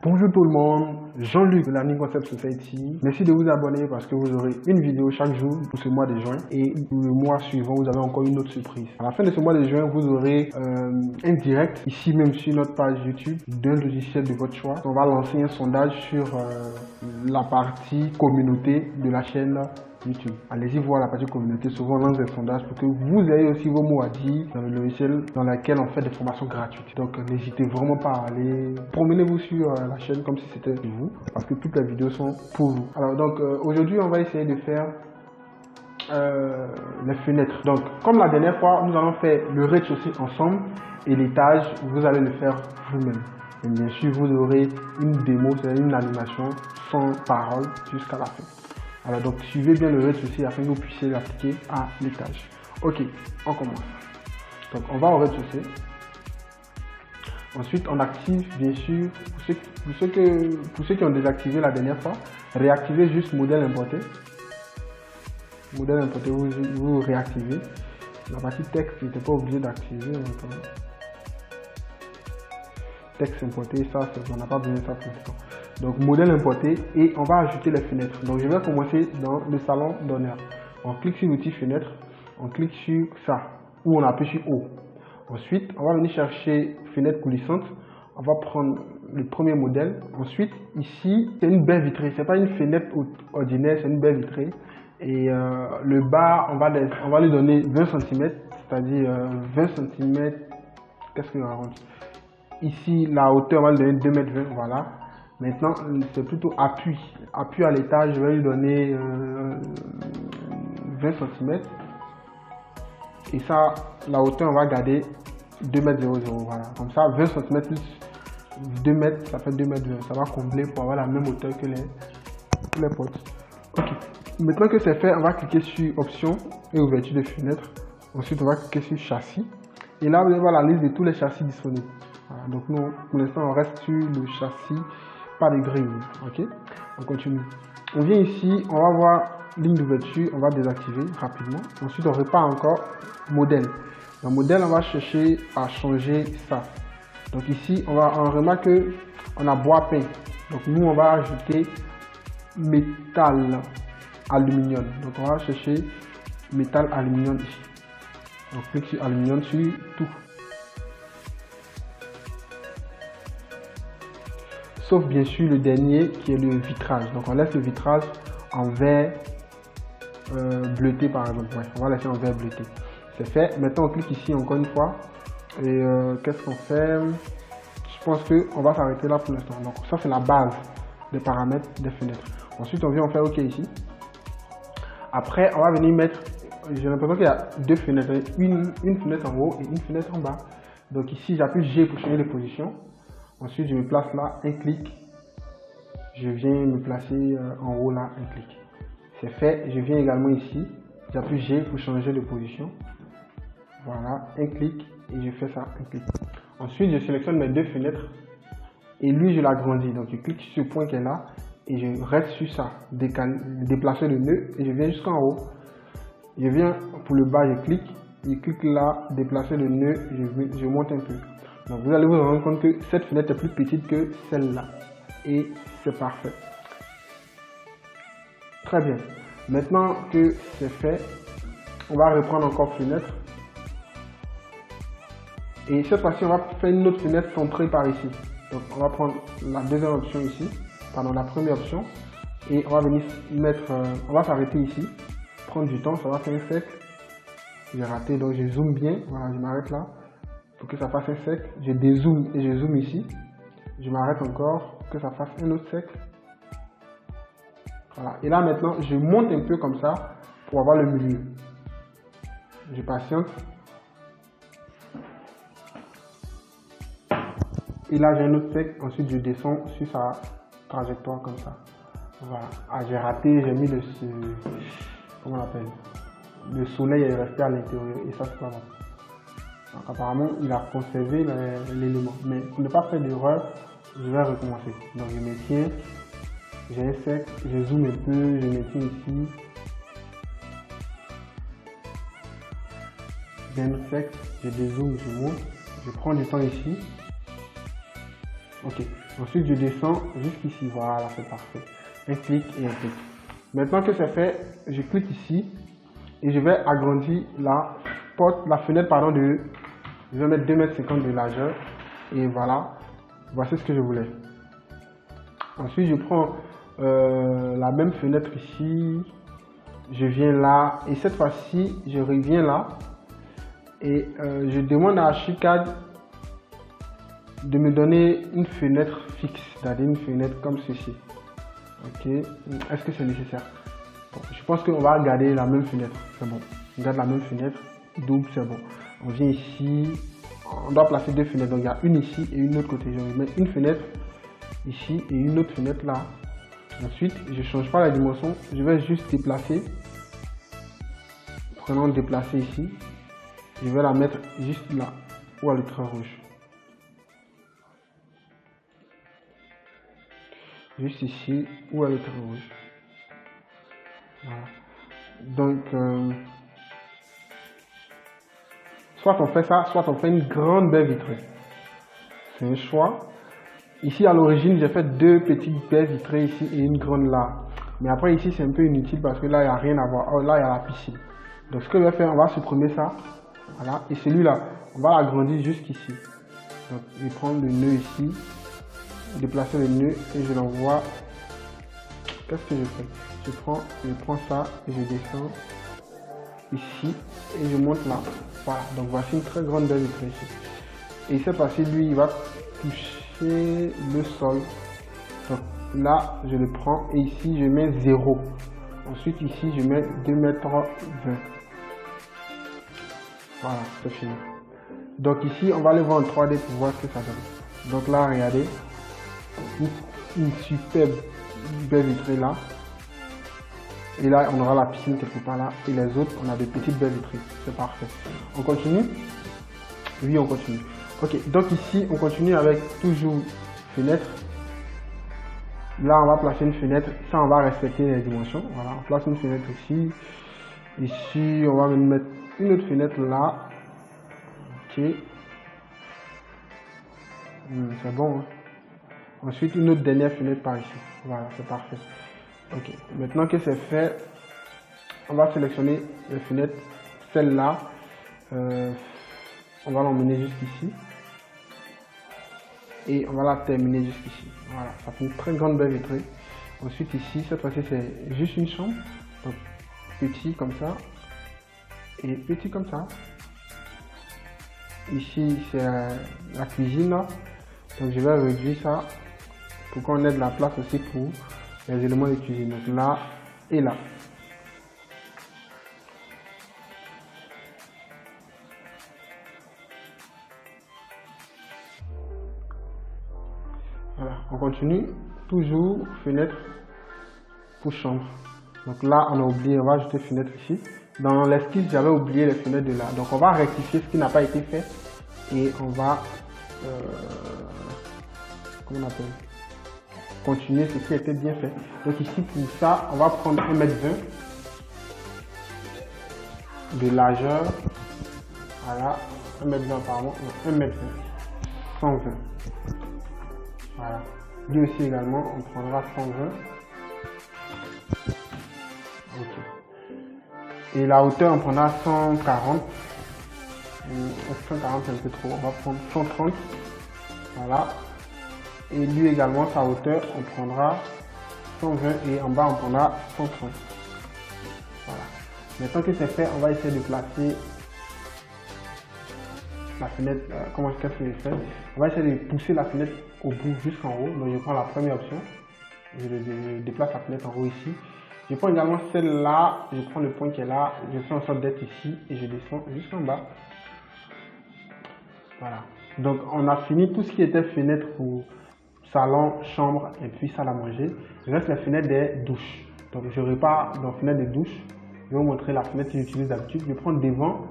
Bonjour tout le monde, Jean-Luc de Learning Concept Society. Merci de vous abonner parce que vous aurez une vidéo chaque jour pour ce mois de juin et le mois suivant vous avez encore une autre surprise. À la fin de ce mois de juin, vous aurez un direct ici même sur notre page YouTube d'un logiciel de votre choix. On va lancer un sondage sur la partie communauté de la chaîne YouTube. Allez-y voir la partie communauté, souvent on lance des sondages pour que vous ayez aussi vos mots à dire dans le logiciel dans lequel on fait des formations gratuites. Donc n'hésitez vraiment pas à aller, promenez-vous sur la chaîne comme si c'était vous, parce que toutes les vidéos sont pour vous. Alors donc aujourd'hui on va essayer de faire les fenêtres. Donc comme la dernière fois, nous allons faire le rez-de-chaussée ensemble et l'étage, vous allez le faire vous-même. Et bien sûr, vous aurez une démo, c'est une animation sans parole jusqu'à la fin. Alors donc suivez bien le rez-de-chaussée afin que vous puissiez l'appliquer à l'étage. Ok, on commence. Donc on va au rez-de-chaussée. Ensuite on active bien sûr, pour ceux qui ont désactivé la dernière fois, réactivez juste modèle importé. Modèle importé, vous réactivez. La partie texte, n'était pas obligé d'activer. Texte importé, ça on n'a pas besoin de ça pour l'instant. Donc modèle importé et on va ajouter les fenêtres. Donc je vais commencer dans le salon d'honneur. On clique sur l'outil fenêtre, on clique sur ça ou on appuie sur O. Ensuite on va venir chercher fenêtre coulissante. On va prendre le premier modèle. Ensuite ici c'est une baie vitrée, c'est pas une fenêtre ordinaire, c'est une baie vitrée. Et le bas on va lui donner 20 cm, c'est-à-dire 20 cm. Qu'est-ce que je raconte? Ici la hauteur on va lui donner 2,20 m, voilà. Maintenant, c'est plutôt appui. Appui à l'étage, je vais lui donner 20 cm. Et ça, la hauteur, on va garder 2,00 m. Voilà. Comme ça, 20 cm plus 2 mètres, ça fait 2,20 m. Ça va combler pour avoir la même hauteur que les portes. Ok. Maintenant que c'est fait, on va cliquer sur Options et ouverture de fenêtre. Ensuite, on va cliquer sur Châssis. Et là, vous allez voir la liste de tous les châssis disponibles. Voilà. Donc, nous, pour l'instant, on reste sur le châssis. Pas de grille, ok. On continue. On vient ici, on va voir ligne d'ouverture, on va désactiver rapidement. Ensuite, on repart encore modèle. Dans modèle, on va chercher à changer ça. Donc ici, on remarque que on a bois peint. Donc nous, on va ajouter métal aluminium. Donc on va chercher métal aluminium ici. Donc clique sur aluminium sur tout. Sauf bien sûr le dernier qui est le vitrage. Donc on laisse le vitrage en vert bleuté par exemple. Ouais, on va laisser en vert bleuté. C'est fait. Maintenant on clique ici encore une fois. Et qu'est-ce qu'on fait? Je pense qu'on va s'arrêter là pour l'instant. Donc ça c'est la base des paramètres des fenêtres. Ensuite on vient faire OK ici. Après on va venir mettre, j'ai l'impression qu'il y a deux fenêtres. Une fenêtre en haut et une fenêtre en bas. Donc ici j'appuie G pour changer de position. Ensuite, je me place là, un clic. Je viens me placer en haut là, un clic. C'est fait. Je viens également ici. J'appuie G pour changer de position. Voilà, un clic et je fais ça, un clic. Ensuite, je sélectionne mes deux fenêtres et lui, je l'agrandis. Donc, je clique sur ce point qui est là et je reste sur ça. Déplacer le nœud et je viens jusqu'en haut. Je viens pour le bas, je clique là, déplacer le nœud, je monte un peu. Donc vous allez vous rendre compte que cette fenêtre est plus petite que celle-là. Et c'est parfait. Très bien. Maintenant que c'est fait, on va reprendre encore fenêtre. Et cette fois-ci, on va faire une autre fenêtre centrée par ici. Donc on va prendre la deuxième option ici, pardon, la première option. Et on va venir mettre, on va s'arrêter ici, prendre du temps, ça va faire un cercle. J'ai raté, donc je zoome bien, voilà, je m'arrête là. Pour que ça fasse un cercle, je dézoome et je zoome ici. Je m'arrête encore, que ça fasse un autre cercle. Voilà. Et là maintenant, je monte un peu comme ça pour avoir le milieu. Je patiente. Et là j'ai un autre cercle, ensuite je descends sur sa trajectoire comme ça. Voilà. Ah, j'ai raté, j'ai mis comment on appelle? Le soleil est resté à l'intérieur et ça c'est pas bon. Donc, apparemment, il a conservé l'élément. Mais pour ne pas faire d'erreur, je vais recommencer. Donc, je maintiens, j'ai un cercle, je zoome un peu, je maintiens ici. J'ai un cercle, je dézoome, je monte, je prends du temps ici. Ok. Ensuite, je descends jusqu'ici. Voilà, c'est parfait. Un clic et un clic. Maintenant que c'est fait, je clique ici et je vais agrandir la fenêtre pardon, je vais mettre 2,50 m de largeur. Et voilà, voici ce que je voulais. Ensuite, je prends la même fenêtre ici. Je viens là et cette fois-ci, je reviens là. Et je demande à Archicad de me donner une fenêtre fixe, c'est-à-dire une fenêtre comme ceci. Ok, est-ce que c'est nécessaire? Bon, je pense qu'on va garder la même fenêtre, c'est bon. On garde la même fenêtre, double, c'est bon. On vient ici, on doit placer deux fenêtres, donc il y a une ici et une autre côté. Je vais mettre une fenêtre ici et une autre fenêtre là. Ensuite, je ne change pas la dimension, je vais juste déplacer. Prenons déplacer ici. Je vais la mettre juste là, où a le trait rouge. Juste ici, où a le trait rouge. Voilà. Donc, soit on fait ça, soit on fait une grande baie vitrée. C'est un choix. Ici, à l'origine, j'ai fait deux petites baies vitrées ici et une grande là. Mais après, ici, c'est un peu inutile parce que là, il n'y a rien à voir. Oh, là, il y a la piscine. Donc, ce que je vais faire, on va supprimer ça. Voilà. Et celui-là, on va l'agrandir jusqu'ici. Donc, je vais prendre le nœud ici, déplacer le nœud et je l'envoie. Qu'est-ce que je fais? Je prends ça et je descends ici et je monte là. Voilà. Donc, voici une très grande baie vitrée ici. Et cette fois-ci, lui, il va toucher le sol. Donc, là, je le prends et ici, je mets 0. Ensuite, ici, je mets 2,20 m. Voilà, c'est fini. Donc ici, on va le voir en 3D pour voir ce que ça donne. Donc là, regardez, une superbe baie vitrée là. Et là, on aura la piscine quelque part là. Et les autres, on a des petites baies vitrées. C'est parfait. On continue? Oui, on continue. Ok, donc ici, on continue avec toujours fenêtre. Là, on va placer une fenêtre. Ça, on va respecter les dimensions. Voilà, on place une fenêtre ici. Ici, on va même mettre une autre fenêtre là. Ok. C'est bon. Hein? Ensuite, une autre dernière fenêtre par ici. Voilà, c'est parfait. Ok. Maintenant que c'est fait, on va sélectionner les fenêtres. Celle-là, on va l'emmener jusqu'ici. Et on va la terminer jusqu'ici. Voilà, ça fait une très grande baie vitrée. Ensuite, ici, cette fois-ci, c'est juste une chambre. Donc, petit comme ça. Et petit comme ça. Ici, c'est la cuisine. Là. Donc, je vais réduire ça pour qu'on ait de la place aussi pour les éléments de cuisine. Donc, là et là. Voilà, on continue. Toujours fenêtre pour chambre. Donc là, on a oublié, on va ajouter fenêtre ici. Dans l'esquisse, j'avais oublié les fenêtres de là. Donc on va rectifier ce qui n'a pas été fait. Et on va, comment on appelle, continuer ce qui a été bien fait. Donc ici, pour ça, on va prendre 1,20 m de largeur. Voilà, 1,20 m apparemment, 1,20 m, 120. Voilà. Lui aussi également, on prendra 120. Ok. Et la hauteur, on prendra 140. 140 c'est un peu trop, on va prendre 130. Voilà. Et lui également, sa hauteur, on prendra 120 et en bas, on prendra 130. Voilà. Maintenant que c'est fait, on va essayer de placer la fenêtre. Comment est-ce que je fais? On va essayer de pousser la fenêtre au bout jusqu'en haut. Donc je prends la première option. Je déplace la fenêtre en haut ici. Je prends également celle-là. Je prends le point qui est là. Je fais en sorte d'être ici et je descends jusqu'en bas. Voilà. Donc on a fini tout ce qui était fenêtre pour salon, chambre et puis salle à manger. Il reste la fenêtre des douches. Donc je repars dans la fenêtre des douches. Je vais vous montrer la fenêtre que j'utilise d'habitude. Je prends devant.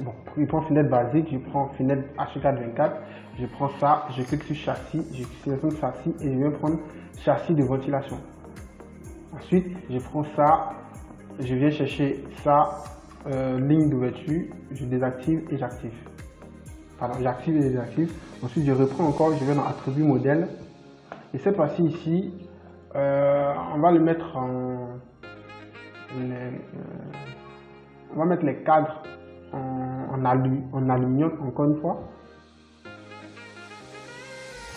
Bon, je prends fenêtre basique, je prends fenêtre H424, je prends ça, je clique sur châssis, je sélectionne châssis et je vais prendre châssis de ventilation. Ensuite, je prends ça, je viens chercher ça, ligne d'ouverture, je désactive et j'active. pardon, j'active et désactive. Ensuite, je reprends encore, je vais dans attribut modèle. Et cette fois-ci ici, on va le mettre en... on va mettre les cadres en aluminium encore une fois.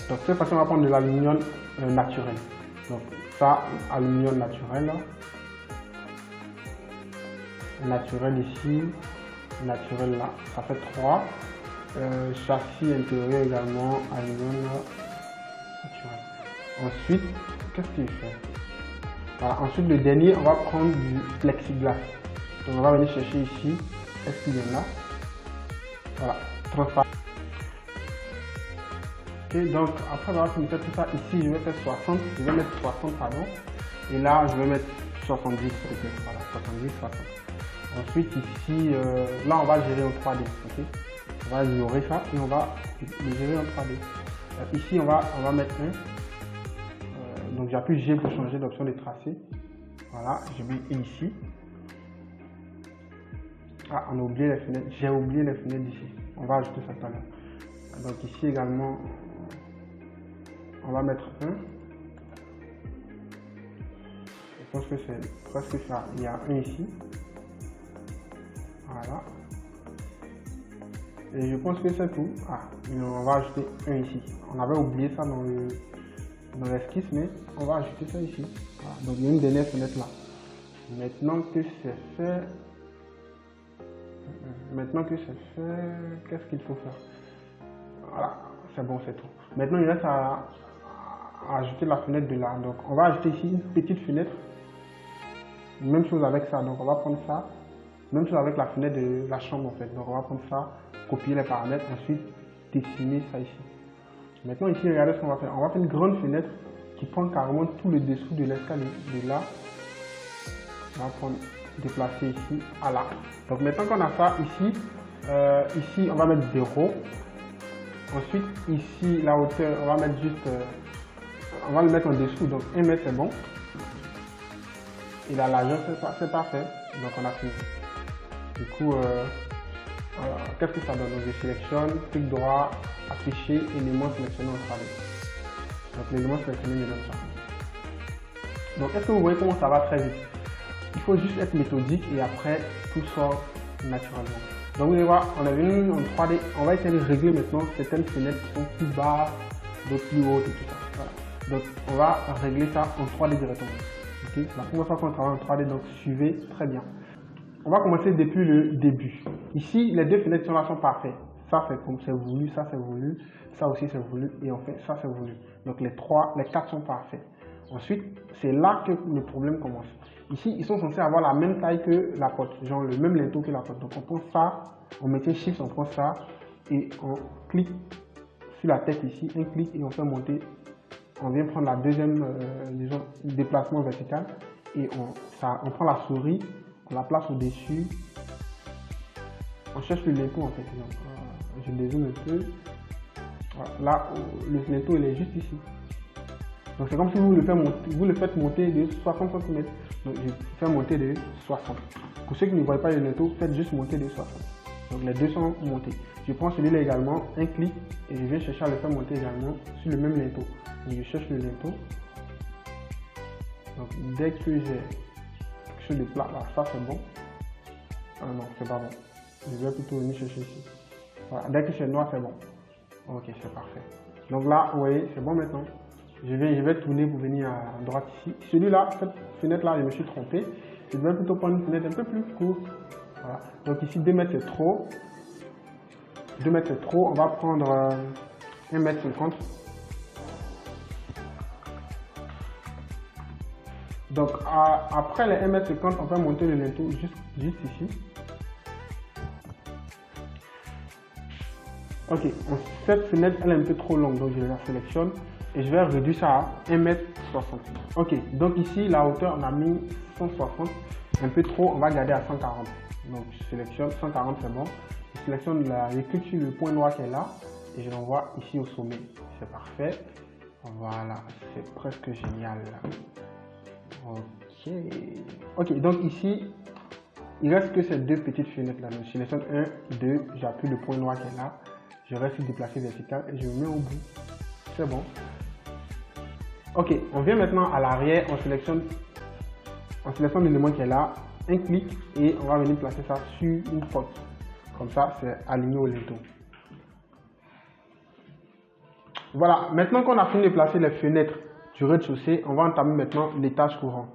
Donc cette fois-ci, on va prendre de l'aluminium naturel. Donc ça, aluminium naturel. Naturel ici, naturel là, ça fait 3. Châssis intérieur également, aluminium naturel. Ensuite, qu'est-ce qu'il fait? Voilà, ensuite le dernier, on va prendre du plexiglas. Donc on va venir chercher ici, est-ce qu'il y en a? Voilà, transparent. Ok, donc après avoir fini tout ça, ici je vais faire 60, je vais mettre 60 pardon, et là je vais mettre 70 peut-être, voilà, 70, 60. Ensuite ici, là on va gérer en 3D, ok? On va ignorer ça et on va le gérer en 3D. Ici on va mettre un, donc j'appuie G pour changer d'option de tracé. Voilà, je mets ici. Ah, on a oublié les fenêtres, j'ai oublié les fenêtres d'ici. On va ajouter ça tout à l'heure. Donc ici également, on va mettre un. Je pense que c'est presque ça. Il y a un ici. Voilà. Et je pense que c'est tout. Ah, on va ajouter un ici. On avait oublié ça dans l'esquisse, mais on va ajouter ça ici. Voilà. Donc il y a une dernière fenêtre là. Maintenant que c'est fait, qu'est-ce qu'il faut faire? Voilà, c'est bon, c'est tout. Maintenant il reste à ajouter la fenêtre de là. Donc on va ajouter ici une petite fenêtre. Même chose avec ça. Donc on va prendre ça. Même chose avec la fenêtre de la chambre en fait. Donc on va prendre ça, copier les paramètres, ensuite dessiner ça ici. Maintenant ici, regardez ce qu'on va faire. On va faire une grande fenêtre qui prend carrément tout le dessous de l'escalier. De là, on va prendre, déplacer ici à là. Donc maintenant qu'on a ça ici, ici on va mettre 0. Ensuite ici la hauteur, on va mettre juste, on va le mettre en dessous. Donc 1 mètre c'est bon. Et la largeur c'est parfait. Donc on a fini. Du coup, qu'est-ce que ça donne? Donc je sélectionne, clic droit, afficher, élément sélectionné en 3D. Donc l'élément sélectionné me donne ça. Donc est-ce que vous voyez comment ça va très vite? Il faut juste être méthodique et après tout sort naturellement. Donc vous allez voir, on est venu en 3D, on va essayer de régler maintenant certaines fenêtres qui sont plus basses, d'autres plus hautes et tout ça. Voilà. Donc on va régler ça en 3D directement. Okay? La première fois qu'on travaille en 3D, donc suivez très bien. On va commencer depuis le début. Ici, les deux fenêtres sont là, sont parfaites. Ça, c'est comme c'est voulu, ça, c'est voulu, ça aussi, c'est voulu, et en fait, ça, c'est voulu. Donc, les 4 sont parfaits. Ensuite, c'est là que le problème commence. Ici, ils sont censés avoir la même taille que la porte, genre le même linteau que la porte. Donc, on prend ça, on mettait Shift, on prend ça, et on clique sur la tête ici, un clic, et on fait monter. On vient prendre la deuxième, disons, déplacement vertical, et on prend la souris, on la place au-dessus, on cherche le linteau en fait. Donc, je dézoome un peu. Voilà. Là, le linteau il est juste ici. Donc c'est comme si vous le faites monter de 60 cm. Donc je fais monter de 60. Pour ceux qui ne voient pas le linteau, faites juste monter de 60. Donc les deux sont montés. Je prends celui-là également, un clic, et je viens chercher à le faire monter également sur le même linteau. Donc je cherche le linteau. Donc dès que j'ai quelque chose de plat, là, ça c'est bon. Ah non, c'est pas bon. Je vais plutôt venir chercher ici. Voilà, dès que c'est noir, c'est bon. Ok, c'est parfait. Donc là, vous voyez, c'est bon maintenant. Je vais tourner pour venir à droite ici. Celui-là, cette fenêtre-là, je me suis trompé. Je vais plutôt prendre une fenêtre un peu plus courte. Voilà. Donc ici, 2 mètres c'est trop. 2 mètres c'est trop. On va prendre 1 mètre 50. Donc après les 1 mètre 50, on va monter le linteau juste ici. Ok, cette fenêtre elle est un peu trop longue, donc je la sélectionne et je vais réduire ça à 1 mètre 60. Ok, donc ici la hauteur on a mis 160, un peu trop, on va garder à 140. Donc je sélectionne 140, c'est bon. Je sélectionne je clique sur le point noir qui est là et je l'envoie ici au sommet. C'est parfait. Voilà, c'est presque génial. Ok. Ok, donc ici il reste que ces deux petites fenêtres là. Donc je sélectionne 1, 2, j'appuie le point noir qui est là. Je reste sur déplacer vertical et je me mets au bout. C'est bon. Ok, on vient maintenant à l'arrière, on sélectionne l'élément qui est là, un clic et on va venir placer ça sur une porte. Comme ça, c'est aligné au linteau. Voilà, maintenant qu'on a fini de placer les fenêtres du rez-de-chaussée, on va entamer maintenant l'étage courant.